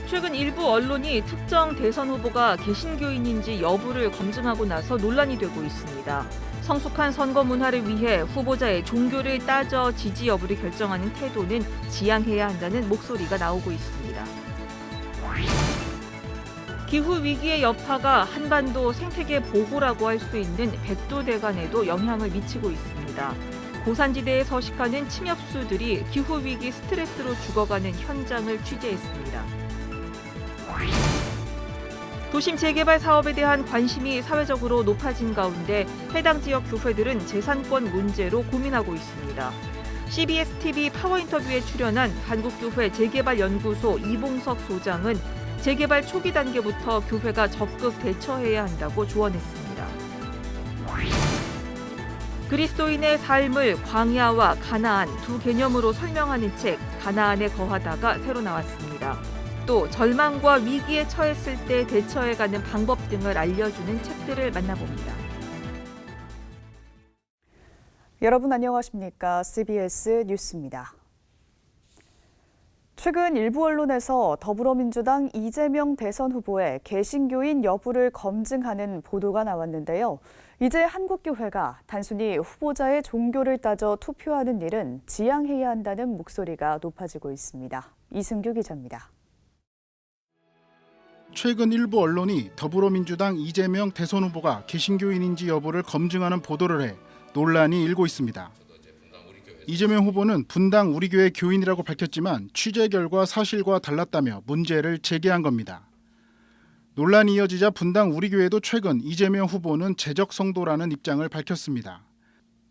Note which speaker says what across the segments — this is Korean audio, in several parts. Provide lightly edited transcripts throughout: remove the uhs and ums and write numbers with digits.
Speaker 1: 최근 일부 언론이 특정 대선 후보가 개신교인인지 여부를 검증하고 나서 논란이 되고 있습니다. 성숙한 선거 문화를 위해 후보자의 종교를 따져 지지 여부를 결정하는 태도는 지양해야 한다는 목소리가 나오고 있습니다. 기후 위기의 여파가 한반도 생태계 보고라고 할 수 있는 백두대간에도 영향을 미치고 있습니다. 고산지대에 서식하는 침엽수들이 기후 위기 스트레스로 죽어가는 현장을 취재했습니다. 도심 재개발 사업에 대한 관심이 사회적으로 높아진 가운데 해당 지역 교회들은 재산권 문제로 고민하고 있습니다. CBS TV 파워 인터뷰에 출연한 한국교회 재개발연구소 이봉석 소장은 재개발 초기 단계부터 교회가 적극 대처해야 한다고 조언했습니다. 그리스도인의 삶을 광야와 가나안 두 개념으로 설명하는 책 가나안에 거하다가 새로 나왔습니다. 또 절망과 위기에 처했을 때 대처해가는 방법 등을 알려주는 책들을 만나봅니다.
Speaker 2: 여러분 안녕하십니까? CBS 뉴스입니다. 최근 일부 언론에서 더불어민주당 이재명 대선 후보의 개신교인 여부를 검증하는 보도가 나왔는데요. 이제 한국교회가 단순히 후보자의 종교를 따져 투표하는 일은 지양해야 한다는 목소리가 높아지고 있습니다. 이승규 기자입니다.
Speaker 3: 최근 일부 언론이 더불어민주당 이재명 대선 후보가 개신교인인지 여부를 검증하는 보도를 해 논란이 일고 있습니다. 이재명 후보는 분당 우리교회 교인이라고 밝혔지만 취재 결과 사실과 달랐다며 문제를 제기한 겁니다. 논란이 이어지자 분당 우리교회도 최근 이재명 후보는 재적 성도라는 입장을 밝혔습니다.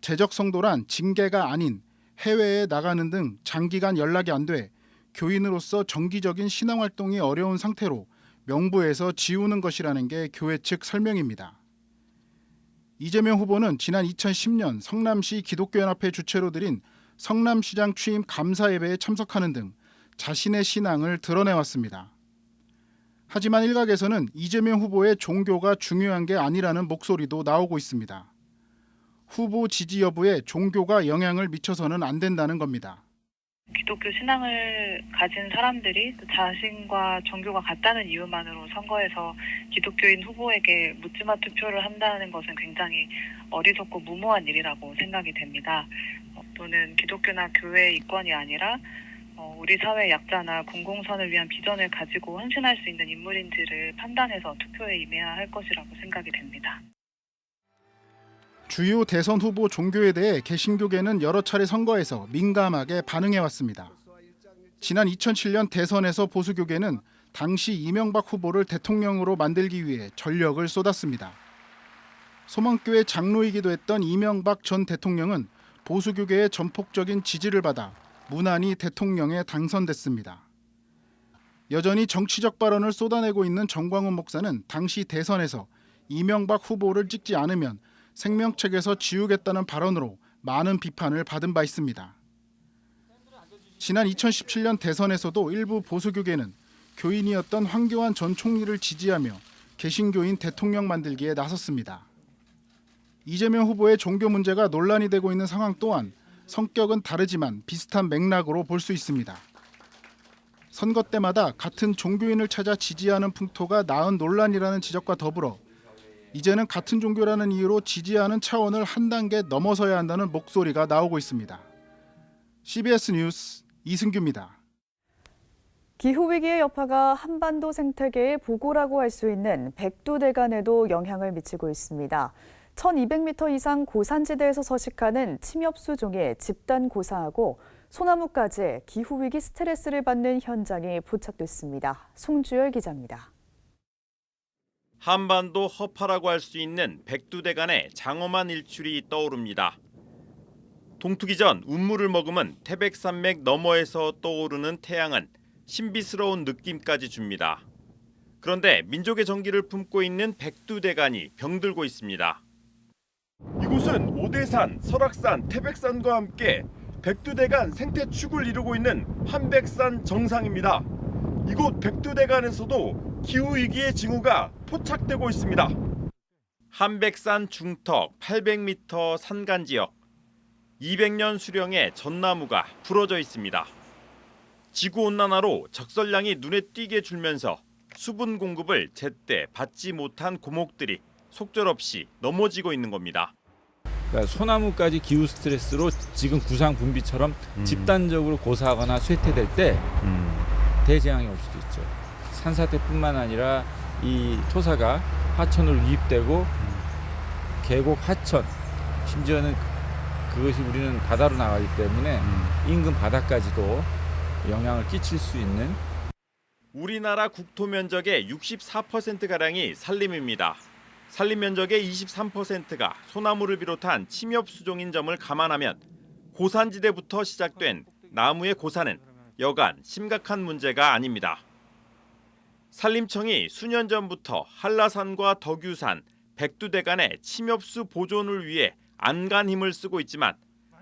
Speaker 3: 재적 성도란 징계가 아닌 해외에 나가는 등 장기간 연락이 안 돼 교인으로서 정기적인 신앙활동이 어려운 상태로 명부에서 지우는 것이라는 게 교회 측 설명입니다. 이재명 후보는 지난 2010년 성남시 기독교연합회 주최로 드린 성남시장 취임 감사 예배에 참석하는 등 자신의 신앙을 드러내왔습니다. 하지만 일각에서는 이재명 후보의 종교가 중요한 게 아니라는 목소리도 나오고 있습니다. 후보 지지 여부에 종교가 영향을 미쳐서는 안 된다는 겁니다.
Speaker 4: 기독교 신앙을 가진 사람들이 자신과 종교가 같다는 이유만으로 선거에서 기독교인 후보에게 묻지마 투표를 한다는 것은 굉장히 어리석고 무모한 일이라고 생각이 됩니다. 또는 기독교나 교회 이권이 아니라 우리 사회 약자나 공공선을 위한 비전을 가지고 헌신할 수 있는 인물인지를 판단해서 투표에 임해야 할 것이라고 생각이 됩니다.
Speaker 3: 주요 대선 후보 종교에 대해 개신교계는 여러 차례 선거에서 민감하게 반응해왔습니다. 지난 2007년 대선에서 보수교계는 당시 이명박 후보를 대통령으로 만들기 위해 전력을 쏟았습니다. 소망교회 장로이기도 했던 이명박 전 대통령은 보수교계의 전폭적인 지지를 받아 무난히 대통령에 당선됐습니다. 여전히 정치적 발언을 쏟아내고 있는 정광훈 목사는 당시 대선에서 이명박 후보를 찍지 않으면 생명책에서 지우겠다는 발언으로 많은 비판을 받은 바 있습니다. 지난 2017년 대선에서도 일부 보수교계는 교인이었던 황교안 전 총리를 지지하며 개신교인 대통령 만들기에 나섰습니다. 이재명 후보의 종교 문제가 논란이 되고 있는 상황 또한 성격은 다르지만 비슷한 맥락으로 볼 수 있습니다. 선거 때마다 같은 종교인을 찾아 지지하는 풍토가 낳은 논란이라는 지적과 더불어 이제는 같은 종교라는 이유로 지지하는 차원을 한 단계 넘어서야 한다는 목소리가 나오고 있습니다. CBS 뉴스 이승규입니다.
Speaker 2: 기후위기의 여파가 한반도 생태계의 보고라고 할 수 있는 백두대간에도 영향을 미치고 있습니다. 1200m 이상 고산지대에서 서식하는 침엽수종이 집단 고사하고 소나무까지 기후위기 스트레스를 받는 현장이 포착됐습니다. 송주열 기자입니다.
Speaker 5: 한반도 허파라고 할 수 있는 백두대간의 장엄한 일출이 떠오릅니다. 동트기 전 운물을 머금은 태백산맥 너머에서 떠오르는 태양은 신비스러운 느낌까지 줍니다. 그런데 민족의 정기를 품고 있는 백두대간이 병들고 있습니다.
Speaker 6: 이곳은 오대산, 설악산, 태백산과 함께 백두대간 생태축을 이루고 있는 한백산 정상입니다. 이곳 백두대간에서도 기후위기의 징후가 포착되고 있습니다.
Speaker 5: 한백산 중턱 800m 산간 지역, 200년 수령의 전나무가 부러져 있습니다. 지구온난화로 적설량이 눈에 띄게 줄면서 수분 공급을 제때 받지 못한 고목들이 속절없이 넘어지고 있는 겁니다.
Speaker 7: 그러니까 소나무까지 기후 스트레스로 지금 구상 분비처럼 집단적으로 고사하거나 쇠퇴될 때 대재앙이 올 수도 있죠. 산사태뿐만 아니라 이 토사가 하천으로 유입되고 계곡 하천, 심지어는 그것이 우리는 바다로 나가기 때문에 인근 바다까지도 영향을 끼칠 수 있는.
Speaker 5: 우리나라 국토 면적의 64%가량이 산림입니다. 산림 면적의 23%가 소나무를 비롯한 침엽 수종인 점을 감안하면 고산지대부터 시작된 나무의 고사는 여간 심각한 문제가 아닙니다. 산림청이 수년 전부터 한라산과 덕유산, 백두대 간의 침엽수 보존을 위해 안간 힘을 쓰고 있지만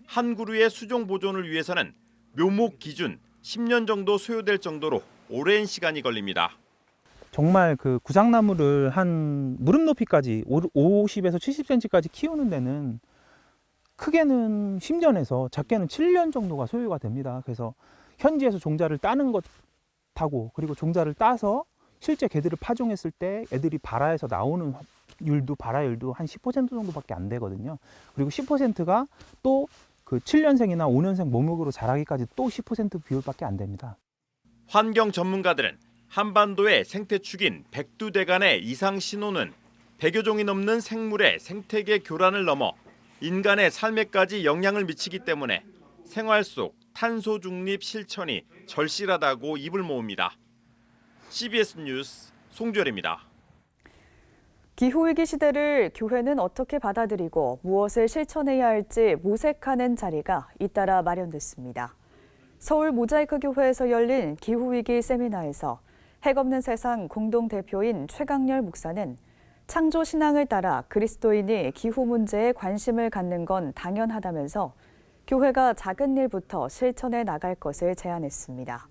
Speaker 5: 한 그루의 수종 보존을 위해서는 묘목 기준 10년 정도 소요될 정도로 오랜 시간이 걸립니다.
Speaker 8: 정말 그 구상나무를 한 무릎 높이까지 50에서 70cm까지 키우는 데는 크게는 10년에서 작게는 7년 정도가 소요가 됩니다. 그래서 현지에서 종자를 따는 것하고 그리고 종자를 따서 실제 개들을 파종했을 때 애들이 발아에서 나오는 발아율도 한 10% 정도밖에 안 되거든요. 그리고 10%가 또 그 7년생이나 5년생 모목으로 자라기까지 또 10% 비율밖에 안 됩니다.
Speaker 5: 환경 전문가들은 한반도의 생태축인 백두대간의 이상 신호는 100여 종이 넘는 생물의 생태계 교란을 넘어 인간의 삶에까지 영향을 미치기 때문에 생활 속 탄소 중립 실천이 절실하다고 입을 모읍니다. CBS 뉴스 송주열입니다.
Speaker 2: 기후위기 시대를 교회는 어떻게 받아들이고 무엇을 실천해야 할지 모색하는 자리가 잇따라 마련됐습니다. 서울 모자이크 교회에서 열린 기후위기 세미나에서 핵없는 세상 공동대표인 최강렬 목사는 창조 신앙을 따라 그리스도인이 기후 문제에 관심을 갖는 건 당연하다면서 교회가 작은 일부터 실천해 나갈 것을 제안했습니다.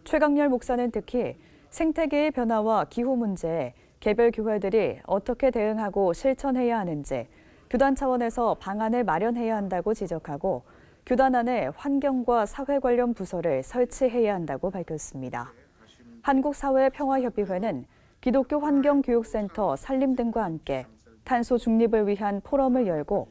Speaker 2: 최강렬 목사는 특히 생태계의 변화와 기후 문제에 개별 교회들이 어떻게 대응하고 실천해야 하는지 교단 차원에서 방안을 마련해야 한다고 지적하고 교단 안에 환경과 사회 관련 부서를 설치해야 한다고 밝혔습니다. 한국사회평화협의회는 기독교 환경교육센터 산림 등과 함께 탄소 중립을 위한 포럼을 열고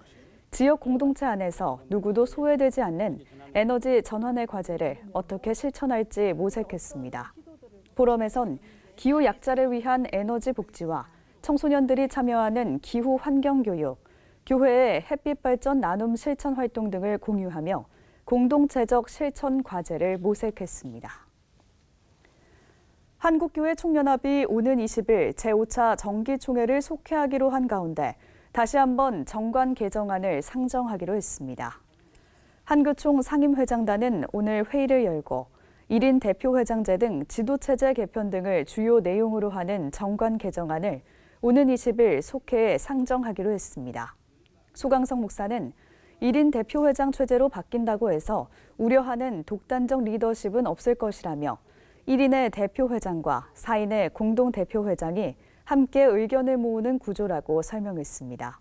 Speaker 2: 지역 공동체 안에서 누구도 소외되지 않는 에너지 전환의 과제를 어떻게 실천할지 모색했습니다. 포럼에선 기후 약자를 위한 에너지 복지와 청소년들이 참여하는 기후 환경 교육, 교회의 햇빛 발전 나눔 실천 활동 등을 공유하며 공동체적 실천 과제를 모색했습니다. 한국교회 총연합이 오는 20일 제5차 정기총회를 속회하기로 한 가운데 다시 한번 정관 개정안을 상정하기로 했습니다. 한교총 상임회장단은 오늘 회의를 열고 1인 대표회장제 등 지도체제 개편 등을 주요 내용으로 하는 정관 개정안을 오는 20일 속회에 상정하기로 했습니다. 소강성 목사는 1인 대표회장 체제로 바뀐다고 해서 우려하는 독단적 리더십은 없을 것이라며 1인의 대표회장과 4인의 공동대표회장이 함께 의견을 모으는 구조라고 설명했습니다.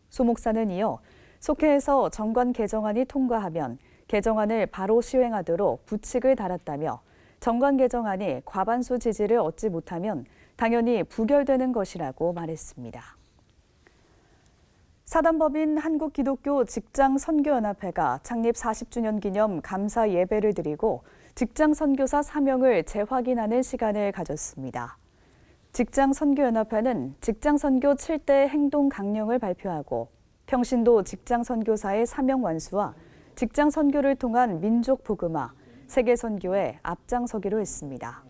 Speaker 2: 소 목사는 이어 속회에서 정관 개정안이 통과하면 개정안을 바로 시행하도록 부칙을 달았다며 정관 개정안이 과반수 지지를 얻지 못하면 당연히 부결되는 것이라고 말했습니다. 사단법인 한국기독교 직장선교연합회가 창립 40주년 기념 감사 예배를 드리고 직장선교사 사명을 재확인하는 시간을 가졌습니다. 직장선교연합회는 직장선교 7대 행동 강령을 발표하고 평신도 직장선교사의 사명 완수와 직장 선교를 통한 민족 복음화, 세계 선교에 앞장서기로 했습니다.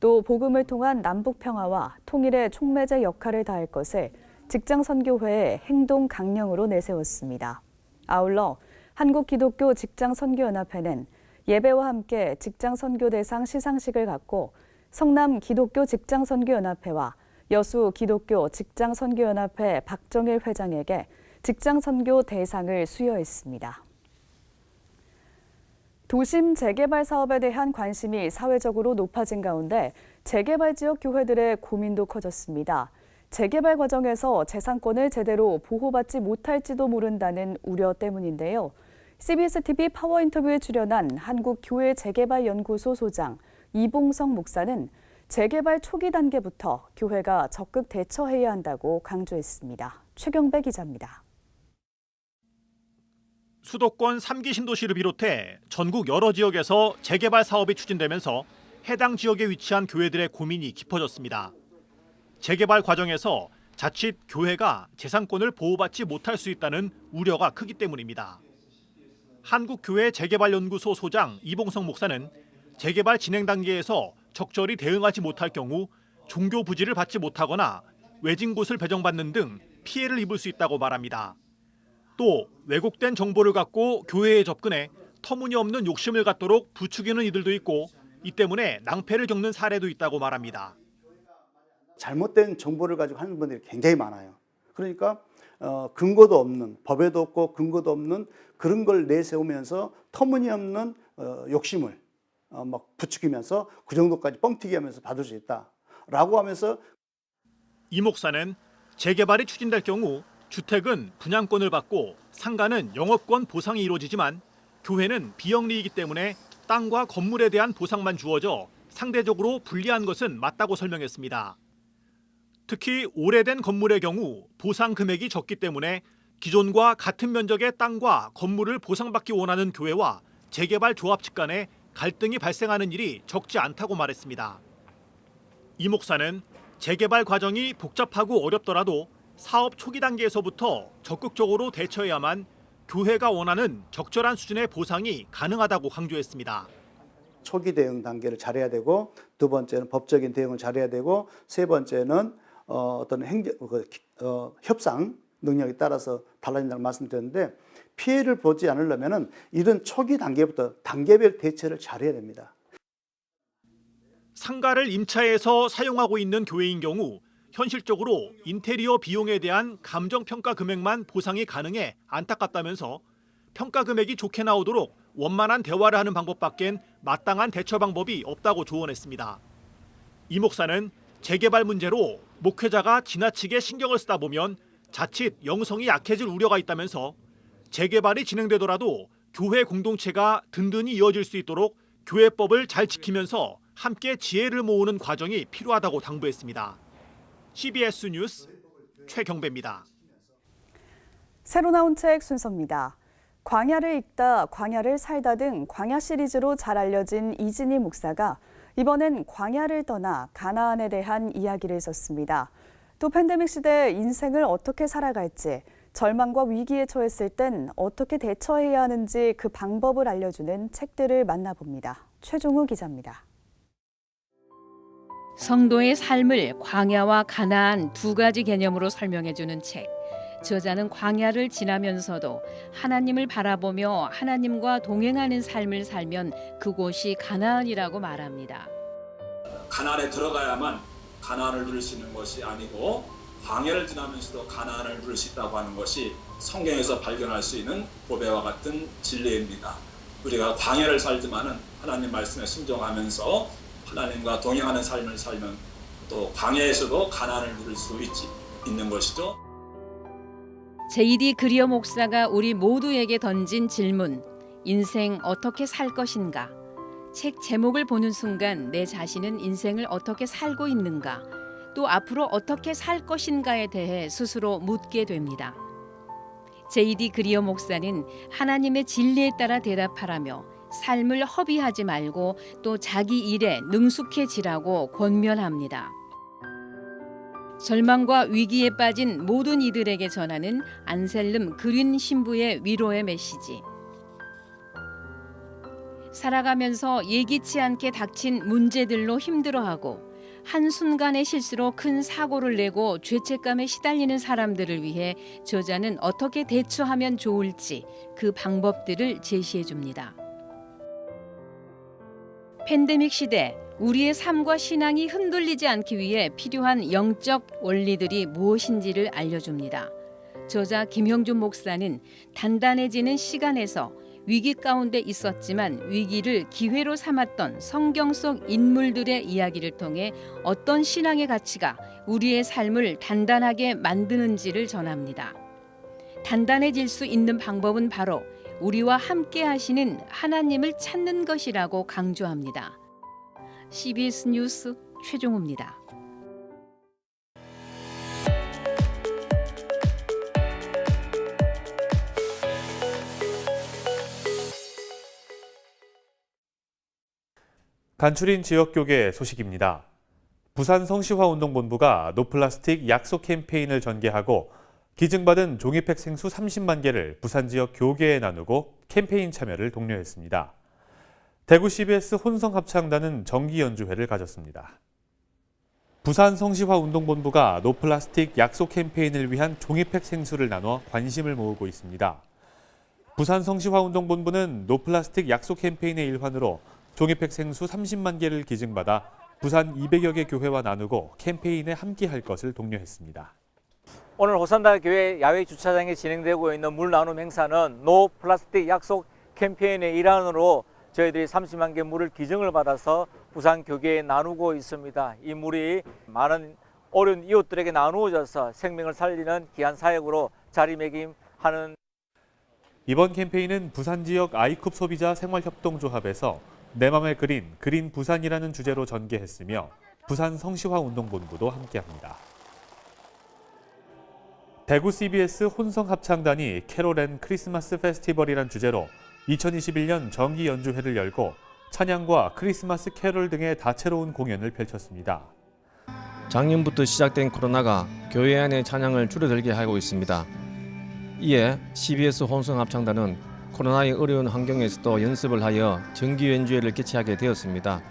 Speaker 2: 또 복음을 통한 남북 평화와 통일의 촉매제 역할을 다할 것을 직장 선교회의 행동 강령으로 내세웠습니다. 아울러 한국기독교 직장 선교연합회는 예배와 함께 직장 선교 대상 시상식을 갖고 성남 기독교 직장 선교연합회와 여수 기독교 직장 선교연합회 박정일 회장에게 직장 선교 대상을 수여했습니다. 도심 재개발 사업에 대한 관심이 사회적으로 높아진 가운데 재개발 지역 교회들의 고민도 커졌습니다. 재개발 과정에서 재산권을 제대로 보호받지 못할지도 모른다는 우려 때문인데요. CBS-TV 파워 인터뷰에 출연한 한국교회재개발연구소 소장 이봉성 목사는 재개발 초기 단계부터 교회가 적극 대처해야 한다고 강조했습니다. 최경배 기자입니다.
Speaker 9: 수도권 3기 신도시를 비롯해 전국 여러 지역에서 재개발 사업이 추진되면서 해당 지역에 위치한 교회들의 고민이 깊어졌습니다. 재개발 과정에서 자칫 교회가 재산권을 보호받지 못할 수 있다는 우려가 크기 때문입니다. 한국교회재개발연구소 소장 이봉성 목사는 재개발 진행 단계에서 적절히 대응하지 못할 경우 종교 부지를 받지 못하거나 외진 곳을 배정받는 등 피해를 입을 수 있다고 말합니다. 또 왜곡된 정보를 갖고 교회에 접근해 터무니없는 욕심을 갖도록 부추기는 이들도 있고 이 때문에 낭패를 겪는 사례도 있다고 말합니다.
Speaker 10: 잘못된 정보를 가지고 하는 분들이 굉장히 많아요. 그러니까 근거도 없는, 법에도 없고 근거도 없는 그런 걸 내세우면서 터무니없는 욕심을 막 부추기면서 그 정도까지 뻥튀기 하면서 받을 수 있다라고 하면서
Speaker 9: 이 목사는 재개발이 추진될 경우 주택은 분양권을 받고 상가는 영업권 보상이 이루어지지만 교회는 비영리이기 때문에 땅과 건물에 대한 보상만 주어져 상대적으로 불리한 것은 맞다고 설명했습니다. 특히 오래된 건물의 경우 보상 금액이 적기 때문에 기존과 같은 면적의 땅과 건물을 보상받기 원하는 교회와 재개발 조합 측 간에 갈등이 발생하는 일이 적지 않다고 말했습니다. 이 목사는 재개발 과정이 복잡하고 어렵더라도 사업 초기 단계에서부터 적극적으로 대처해야만 교회가 원하는 적절한 수준의 보상이 가능하다고 강조했습니다.
Speaker 10: 초기 대응 단계를 잘해야 되고 두 번째는 법적인 대응을 잘해야 되고 세 번째는 어떤 협상 능력에 따라서 달라진다는 말씀드렸는데 피해를 보지 않으려면 이런 초기 단계부터 단계별 대처를 잘해야 됩니다.
Speaker 9: 상가를 임차해서 사용하고 있는 교회인 경우 현실적으로 인테리어 비용에 대한 감정평가 금액만 보상이 가능해 안타깝다면서 평가 금액이 좋게 나오도록 원만한 대화를 하는 방법밖엔 마땅한 대처 방법이 없다고 조언했습니다. 이 목사는 재개발 문제로 목회자가 지나치게 신경을 쓰다 보면 자칫 영성이 약해질 우려가 있다면서 재개발이 진행되더라도 교회 공동체가 든든히 이어질 수 있도록 교회법을 잘 지키면서 함께 지혜를 모으는 과정이 필요하다고 당부했습니다. CBS 뉴스 최경배입니다.
Speaker 2: 새로 나온 책 순서입니다. 광야를 읽다, 광야를 살다 등 광야 시리즈로 잘 알려진 이진희 목사가 이번엔 광야를 떠나 가나안에 대한 이야기를 썼습니다. 또 팬데믹 시대에 인생을 어떻게 살아갈지, 절망과 위기에 처했을 땐 어떻게 대처해야 하는지 그 방법을 알려주는 책들을 만나봅니다. 최종우 기자입니다.
Speaker 11: 성도의 삶을 광야와 가나안 두 가지 개념으로 설명해주는 책. 저자는 광야를 지나면서도 하나님을 바라보며 하나님과 동행하는 삶을 살면 그곳이 가나안이라고 말합니다.
Speaker 12: 가나안에 들어가야만 가나안을 누릴 수 있는 것이 아니고 광야를 지나면서도 가나안을 누릴 수 있다고 하는 것이 성경에서 발견할 수 있는 보배와 같은 진리입니다. 우리가 광야를 살지만은 하나님 말씀에 순종하면서 하나님과 동행하는 삶을 살면 또 광야에서도 가나안을 누릴 수 있는 것이죠.
Speaker 11: J.D. 그리어 목사가 우리 모두에게 던진 질문, 인생 어떻게 살 것인가? 책 제목을 보는 순간 내 자신은 인생을 어떻게 살고 있는가? 또 앞으로 어떻게 살 것인가에 대해 스스로 묻게 됩니다. J.D. 그리어 목사는 하나님의 진리에 따라 대답하라며 삶을 허비하지 말고 또 자기 일에 능숙해지라고 권면합니다. 절망과 위기에 빠진 모든 이들에게 전하는 안셀름 그린 신부의 위로의 메시지. 살아가면서 예기치 않게 닥친 문제들로 힘들어하고 한순간의 실수로 큰 사고를 내고 죄책감에 시달리는 사람들을 위해 저자는 어떻게 대처하면 좋을지 그 방법들을 제시해 줍니다. 팬데믹 시대 우리의 삶과 신앙이 흔들리지 않기 위해 필요한 영적 원리들이 무엇인지를 알려줍니다. 저자 김형준 목사는 단단해지는 시간에서 위기 가운데 있었지만 위기를 기회로 삼았던 성경 속 인물들의 이야기를 통해 어떤 신앙의 가치가 우리의 삶을 단단하게 만드는지를 전합니다. 단단해질 수 있는 방법은 바로 우리와 함께 하시는 하나님을 찾는 것이라고 강조합니다. CBS 뉴스 최종우입니다.
Speaker 13: 간추린 지역교계 소식입니다. 부산 성시화운동본부가 노플라스틱 약속 캠페인을 전개하고 기증받은 종이팩 생수 30만 개를 부산 지역 교계에 나누고 캠페인 참여를 독려했습니다. 대구 CBS 혼성합창단은 정기 연주회를 가졌습니다. 부산 성시화운동본부가 노플라스틱 약속 캠페인을 위한 종이팩 생수를 나눠 관심을 모으고 있습니다. 부산 성시화운동본부는 노플라스틱 약속 캠페인의 일환으로 종이팩 생수 30만 개를 기증받아 부산 200여 개 교회와 나누고 캠페인에 함께할 것을 독려했습니다.
Speaker 14: 오늘 호산달 교회 야외 주차장에 진행되고 있는 물 나눔 행사는 노 플라스틱 약속 캠페인의 일환으로 저희들이 30만 개 물을 기증을 받아서 부산 교계에 나누고 있습니다. 이 물이 많은 어려운 이웃들에게 나누어져서 생명을 살리는 귀한 사역으로 자리매김하는.
Speaker 13: 이번 캠페인은 부산 지역 아이쿱 소비자 생활협동조합에서 내 맘에 그린 부산이라는 주제로 전개했으며 부산 성시화운동본부도 함께합니다. 대구 CBS 혼성합창단이 캐롤 앤 크리스마스 페스티벌이란 주제로 2021년 정기 연주회를 열고 찬양과 크리스마스 캐롤 등의 다채로운 공연을 펼쳤습니다.
Speaker 15: 작년부터 시작된 코로나가 교회 안의 찬양을 줄어들게 하고 있습니다. 이에 CBS 혼성합창단은 코로나의 어려운 환경에서도 연습을 하여 정기 연주회를 개최하게 되었습니다.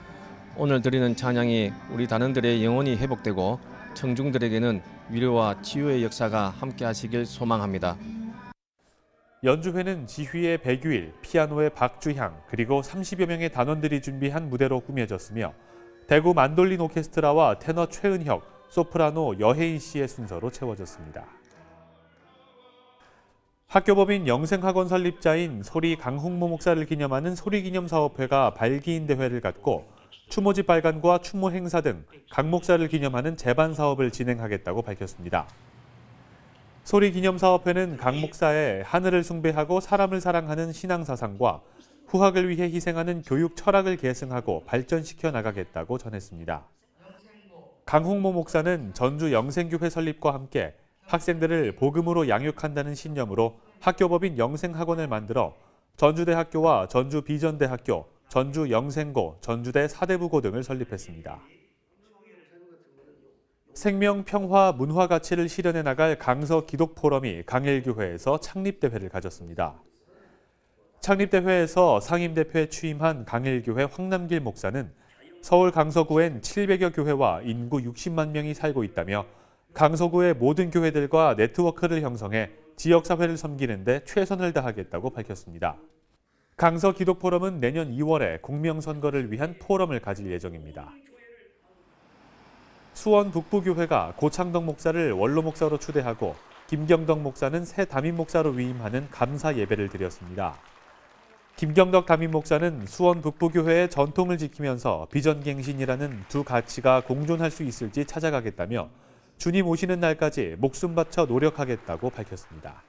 Speaker 15: 오늘 드리는 찬양이 우리 단원들의 영혼이 회복되고 청중들에게는 위로와 치유의 역사가 함께하시길 소망합니다.
Speaker 13: 연주회는 지휘의 백유일, 피아노의 박주향, 그리고 30여 명의 단원들이 준비한 무대로 꾸며졌으며 대구 만돌린 오케스트라와 테너 최은혁, 소프라노 여혜인 씨의 순서로 채워졌습니다. 학교법인 영생학원 설립자인 소리 강홍모 목사를 기념하는 소리기념사업회가 발기인 대회를 갖고 추모지 발간과 추모 행사 등 강 목사를 기념하는 제반 사업을 진행하겠다고 밝혔습니다. 소리기념사업회는 강 목사의 하늘을 숭배하고 사람을 사랑하는 신앙사상과 후학을 위해 희생하는 교육 철학을 계승하고 발전시켜 나가겠다고 전했습니다. 강홍모 목사는 전주 영생교회 설립과 함께 학생들을 복음으로 양육한다는 신념으로 학교법인 영생학원을 만들어 전주대학교와 전주비전대학교, 전주영생고, 전주대 사대부고 등을 설립했습니다. 생명, 평화, 문화 가치를 실현해 나갈 강서 기독포럼이 강일교회에서 창립대회를 가졌습니다. 창립대회에서 상임대표에 취임한 강일교회 황남길 목사는 서울 강서구엔 700여 교회와 인구 60만 명이 살고 있다며 강서구의 모든 교회들과 네트워크를 형성해 지역사회를 섬기는 데 최선을 다하겠다고 밝혔습니다. 강서 기독포럼은 내년 2월에 공명선거를 위한 포럼을 가질 예정입니다. 수원 북부교회가 고창덕 목사를 원로 목사로 추대하고 김경덕 목사는 새 담임 목사로 위임하는 감사 예배를 드렸습니다. 김경덕 담임 목사는 수원 북부교회의 전통을 지키면서 비전갱신이라는 두 가치가 공존할 수 있을지 찾아가겠다며 주님 오시는 날까지 목숨 바쳐 노력하겠다고 밝혔습니다.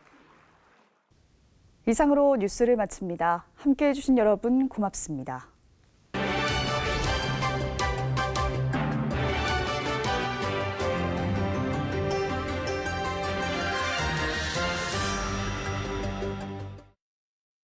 Speaker 2: 이상으로 뉴스를 마칩니다. 함께해 주신 여러분 고맙습니다.